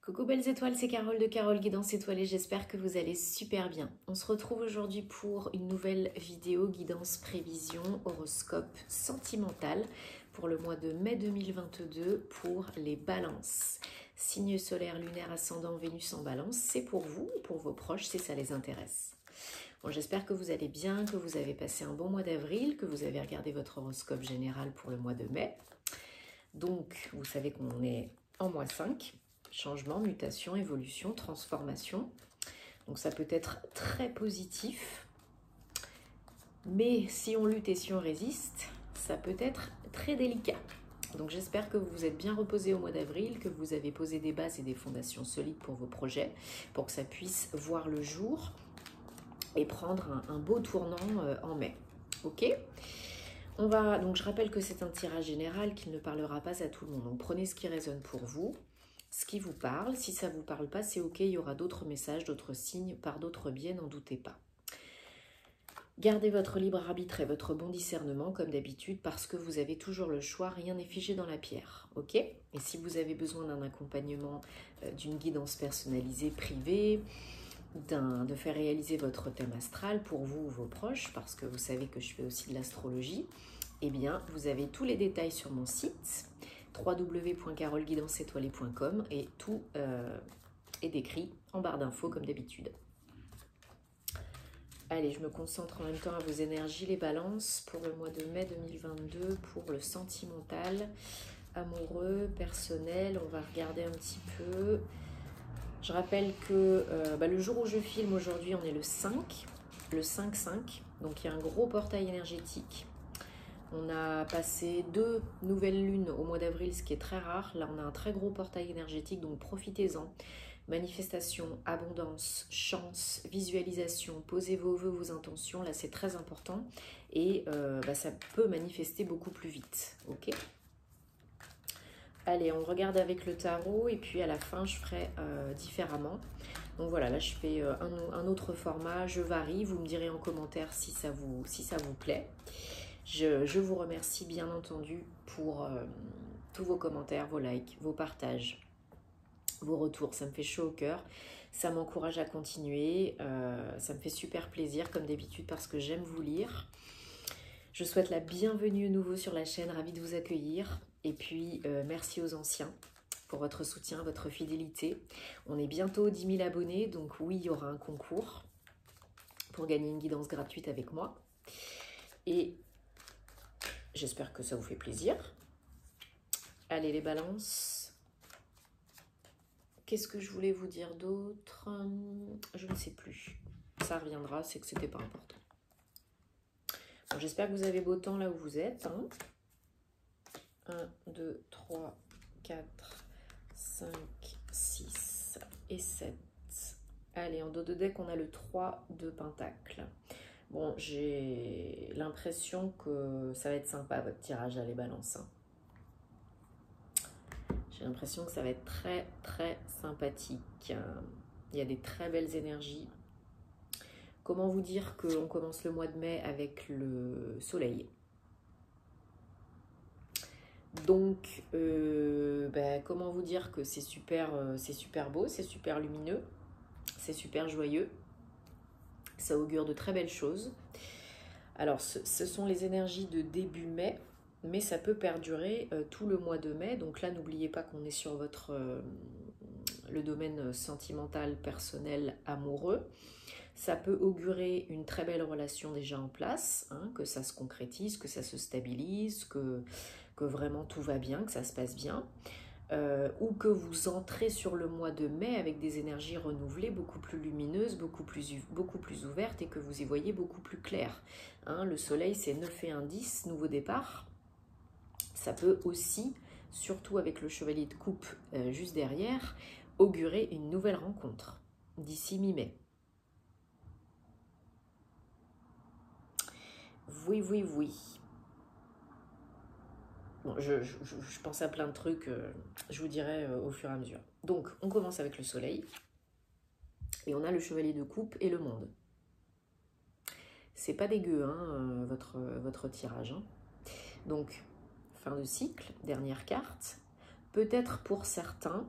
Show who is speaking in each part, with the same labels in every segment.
Speaker 1: Coucou belles étoiles, c'est Carole de Carole Guidance Étoilée, j'espère que vous allez super bien. On se retrouve aujourd'hui pour une nouvelle vidéo guidance prévision horoscope sentimental pour le mois de mai 2022 pour les balances. Signe solaire, lunaire, ascendant, Vénus en balance, c'est pour vous ou pour vos proches si ça les intéresse. Bon, j'espère que vous allez bien, que vous avez passé un bon mois d'avril, que vous avez regardé votre horoscope général pour le mois de mai. Donc, vous savez qu'on est en mois 5. Changement, mutation, évolution, transformation. Donc ça peut être très positif, mais si on lutte et si on résiste, ça peut être très délicat. Donc j'espère que vous vous êtes bien reposé au mois d'avril, que vous avez posé des bases et des fondations solides pour vos projets, pour que ça puisse voir le jour et prendre un beau tournant en mai. Ok ? Donc je rappelle que c'est un tirage général qui ne parlera pas à tout le monde. Donc prenez ce qui résonne pour vous. Ce qui vous parle, si ça ne vous parle pas, c'est ok, il y aura d'autres messages, d'autres signes, par d'autres biais, n'en doutez pas. Gardez votre libre arbitre et votre bon discernement comme d'habitude parce que vous avez toujours le choix, rien n'est figé dans la pierre, ok? Et si vous avez besoin d'un accompagnement, d'une guidance personnalisée, privée, de faire réaliser votre thème astral pour vous ou vos proches, parce que vous savez que je fais aussi de l'astrologie, eh bien, vous avez tous les détails sur mon site www.caroleguidanceétoilée.com et tout est décrit en barre d'infos comme d'habitude. Allez, je me concentre en même temps à vos énergies, les balances, pour le mois de mai 2022, pour le sentimental, amoureux, personnel. On va regarder un petit peu. Je rappelle que le jour où je filme aujourd'hui, on est le 5, le 5-5, donc il y a un gros portail énergétique. On a passé 2 nouvelles lunes au mois d'avril, ce qui est très rare. Là, on a un très gros portail énergétique, donc profitez-en. Manifestation, abondance, chance, visualisation, posez vos vœux, vos intentions. Là, c'est très important. Et ça peut manifester beaucoup plus vite. Ok ? Allez, on regarde avec le tarot. Et puis, à la fin, je ferai différemment. Donc voilà, là, je fais un autre format. Je varie. Vous me direz en commentaire si ça vous plaît. Je vous remercie bien entendu pour tous vos commentaires, vos likes, vos partages, vos retours. Ça me fait chaud au cœur, ça m'encourage à continuer, ça me fait super plaisir comme d'habitude parce que j'aime vous lire. Je souhaite la bienvenue à nouveau sur la chaîne, ravie de vous accueillir. Et puis merci aux anciens pour votre soutien, votre fidélité. On est bientôt aux 10 000 abonnés, donc oui, il y aura un concours pour gagner une guidance gratuite avec moi. Et j'espère que ça vous fait plaisir. Allez, les balances. Qu'est-ce que je voulais vous dire d'autre? Je ne sais plus. Ça reviendra, c'est que c'était pas important. Bon, j'espère que vous avez beau temps là où vous êtes. 1, 2, 3, 4, 5, 6 et 7. Allez, en dos de deck, on a le 3 de pentacle. Bon, j'ai l'impression que ça va être sympa votre tirage à les balances. J'ai l'impression que ça va être très très sympathique. Il y a des très belles énergies. Comment vous dire qu'on commence le mois de mai avec le soleil? Donc, comment vous dire que c'est super beau, c'est super lumineux, c'est super joyeux. Ça augure de très belles choses. Alors, ce sont les énergies de début mai, mais ça peut perdurer tout le mois de mai. Donc là, n'oubliez pas qu'on est sur le domaine sentimental, personnel, amoureux. Ça peut augurer une très belle relation déjà en place, que ça se concrétise, que ça se stabilise, que vraiment tout va bien, que ça se passe bien. Ou que vous entrez sur le mois de mai avec des énergies renouvelées, beaucoup plus lumineuses, beaucoup plus ouvertes et que vous y voyez beaucoup plus clair. Le soleil, c'est 9 et 1, 10, nouveau départ. Ça peut aussi, surtout avec le chevalier de coupe juste derrière, augurer une nouvelle rencontre d'ici mi-mai. Oui. Bon, je pense à plein de trucs, je vous dirai au fur et à mesure. Donc, on commence avec le soleil. Et on a le chevalier de coupe et le monde. C'est pas dégueu, votre tirage. Donc, fin de cycle, dernière carte. Peut-être pour certains,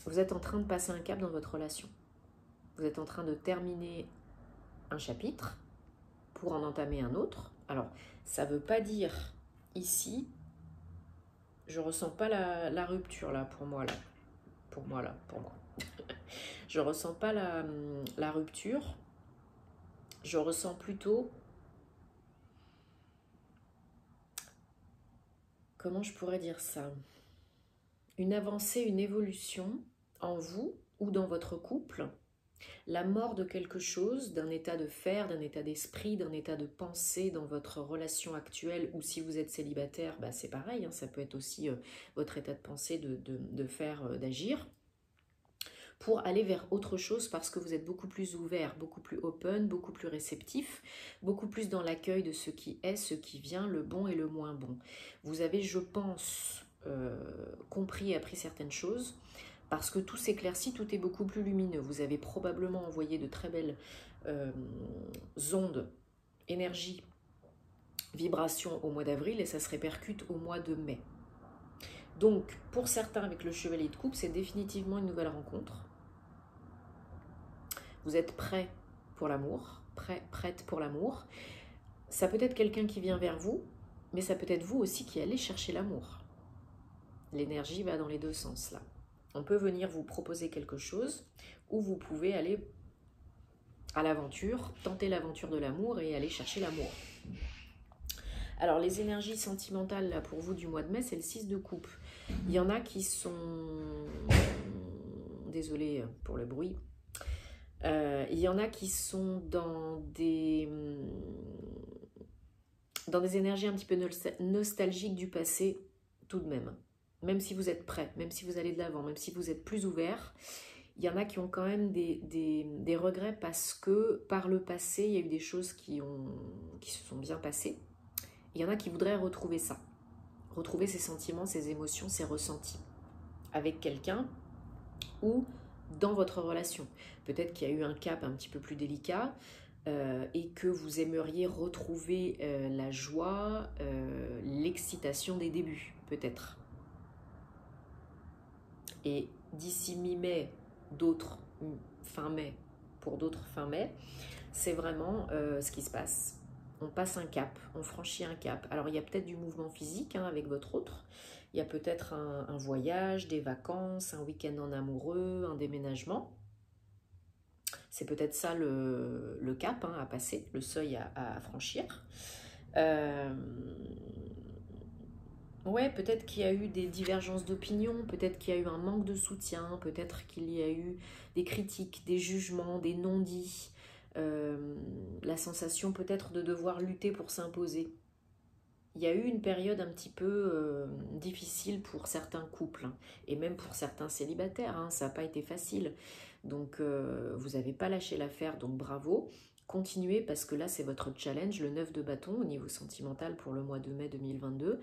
Speaker 1: Vous êtes en train de passer un cap dans votre relation. Vous êtes en train de terminer un chapitre pour en entamer un autre. Alors, ça ne veut pas dire ici, je ne ressens pas la rupture là pour moi. Je ne ressens pas la rupture. Je ressens plutôt, comment je pourrais dire ça? Une avancée, une évolution en vous ou dans votre couple, la mort de quelque chose, d'un état de faire, d'un état d'esprit, d'un état de pensée dans votre relation actuelle, ou si vous êtes célibataire, bah c'est pareil, hein, ça peut être aussi votre état de pensée, de faire, d'agir, pour aller vers autre chose parce que vous êtes beaucoup plus ouvert, beaucoup plus open, beaucoup plus réceptif, beaucoup plus dans l'accueil de ce qui est, ce qui vient, le bon et le moins bon. Vous avez, je pense, compris et appris certaines choses parce que tout s'éclaircit, tout est beaucoup plus lumineux. Vous avez probablement envoyé de très belles ondes, énergie, vibrations au mois d'avril et ça se répercute au mois de mai. Donc, pour certains, avec le chevalier de coupe, c'est définitivement une nouvelle rencontre. Vous êtes prêt pour l'amour, prête pour l'amour. Ça peut être quelqu'un qui vient vers vous, mais ça peut être vous aussi qui allez chercher l'amour. L'énergie va dans les deux sens là. On peut venir vous proposer quelque chose, ou vous pouvez aller à l'aventure, tenter l'aventure de l'amour et aller chercher l'amour. Alors, les énergies sentimentales là, pour vous du mois de mai, c'est le 6 de coupe. Il y en a qui sont... Désolée pour le bruit. Il y en a qui sont dans des énergies un petit peu nostalgiques du passé, tout de même. Même si vous êtes prêt, même si vous allez de l'avant, même si vous êtes plus ouvert, il y en a qui ont quand même des regrets parce que par le passé, il y a eu des choses qui se sont bien passées. Il y en a qui voudraient retrouver ça, retrouver ces sentiments, ces émotions, ces ressentis avec quelqu'un ou dans votre relation. Peut-être qu'il y a eu un cap un petit peu plus délicat et que vous aimeriez retrouver la joie, l'excitation des débuts, peut-être. Et d'ici mi-mai, d'autres fin mai, pour d'autres fin mai, c'est vraiment ce qui se passe. On passe un cap, on franchit un cap. Alors, il y a peut-être du mouvement physique hein, avec votre autre. Il y a peut-être un voyage, des vacances, un week-end en amoureux, un déménagement. C'est peut-être ça le cap hein, à passer, le seuil à franchir. Ouais, peut-être qu'il y a eu des divergences d'opinion, peut-être qu'il y a eu un manque de soutien, peut-être qu'il y a eu des critiques, des jugements, des non-dits. La sensation peut-être de devoir lutter pour s'imposer. Il y a eu une période un petit peu difficile pour certains couples, hein, et même pour certains célibataires, hein, ça n'a pas été facile. Donc vous n'avez pas lâché l'affaire, donc bravo. Continuez parce que là c'est votre challenge, le 9 de bâton au niveau sentimental pour le mois de mai 2022.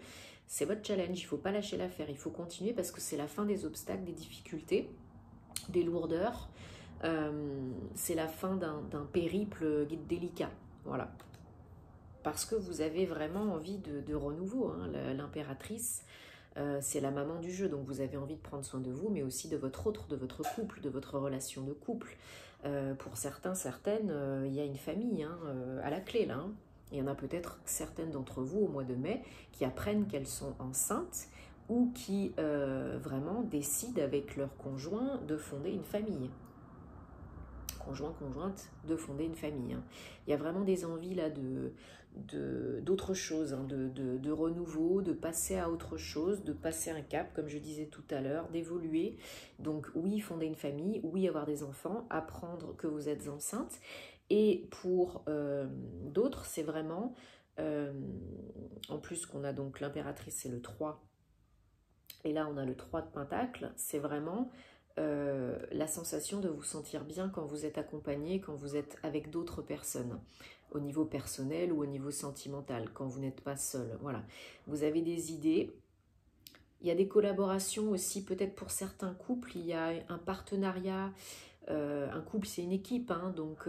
Speaker 1: C'est votre challenge, il ne faut pas lâcher l'affaire, il faut continuer parce que c'est la fin des obstacles, des difficultés, des lourdeurs. C'est la fin d'un périple délicat, voilà. Parce que vous avez vraiment envie de renouveau. Hein. L'impératrice, c'est la maman du jeu, donc vous avez envie de prendre soin de vous, mais aussi de votre autre, de votre couple, de votre relation de couple. Pour certains, certaines, il y a une famille hein, à la clé, là. Hein. Il y en a peut-être certaines d'entre vous au mois de mai qui apprennent qu'elles sont enceintes ou qui vraiment décident avec leur conjoint de fonder une famille. Conjointe, de fonder une famille. Hein. Il y a vraiment des envies là d'autre chose, hein, de renouveau, de passer à autre chose, de passer un cap, comme je disais tout à l'heure, d'évoluer. Donc oui, fonder une famille, oui, avoir des enfants, apprendre que vous êtes enceinte. Et pour d'autres, c'est vraiment, en plus qu'on a donc l'impératrice, c'est le 3, et là on a le 3 de Pentacle, c'est vraiment la sensation de vous sentir bien quand vous êtes accompagné, quand vous êtes avec d'autres personnes, au niveau personnel ou au niveau sentimental, quand vous n'êtes pas seul. Voilà, vous avez des idées, Il y a des collaborations aussi, peut-être pour certains couples, il y a un partenariat. Un couple, c'est une équipe, hein, donc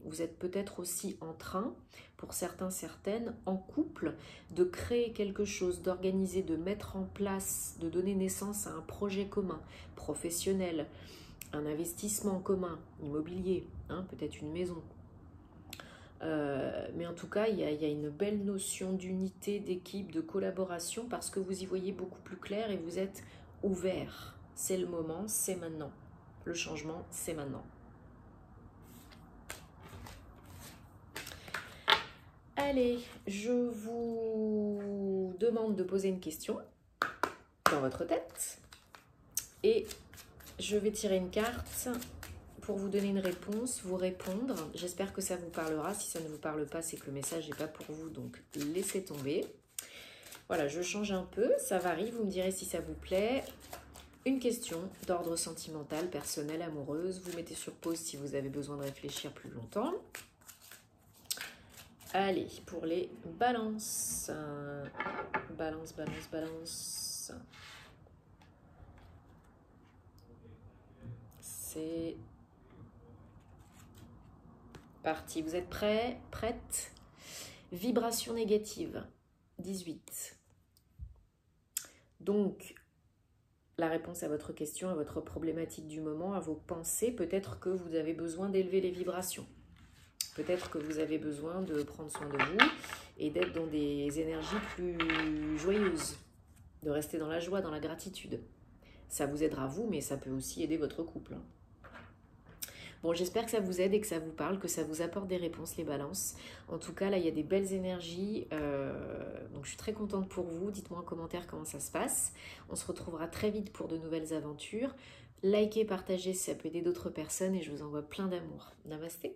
Speaker 1: vous êtes peut-être aussi en train, pour certains, certaines, en couple, de créer quelque chose, d'organiser, de mettre en place, de donner naissance à un projet commun, professionnel, un investissement commun, immobilier, hein, peut-être une maison. Mais en tout cas, il y a une belle notion d'unité, d'équipe, de collaboration, parce que vous y voyez beaucoup plus clair et vous êtes ouvert. C'est le moment, c'est maintenant. Le changement, c'est maintenant. Allez, je vous demande de poser une question dans votre tête et je vais tirer une carte pour vous donner une réponse, vous répondre. J'espère que ça vous parlera. Si ça ne vous parle pas, c'est que le message n'est pas pour vous, donc laissez tomber. Voilà, je change un peu, ça varie, vous me direz si ça vous plaît. Une question d'ordre sentimental, personnel, amoureuse. Vous mettez sur pause si vous avez besoin de réfléchir plus longtemps. Allez, pour les balances. Balance, balance, balance. C'est parti. Vous êtes prêts? Prête? Vibration négative. 18. Donc, la réponse à votre question, à votre problématique du moment, à vos pensées, peut-être que vous avez besoin d'élever les vibrations. Peut-être que vous avez besoin de prendre soin de vous et d'être dans des énergies plus joyeuses, de rester dans la joie, dans la gratitude. Ça vous aidera vous, mais ça peut aussi aider votre couple. Bon, j'espère que ça vous aide et que ça vous parle, que ça vous apporte des réponses, les balances. En tout cas, là, il y a des belles énergies. Donc, je suis très contente pour vous. Dites-moi en commentaire comment ça se passe. On se retrouvera très vite pour de nouvelles aventures. Likez, partagez si ça peut aider d'autres personnes et je vous envoie plein d'amour. Namasté.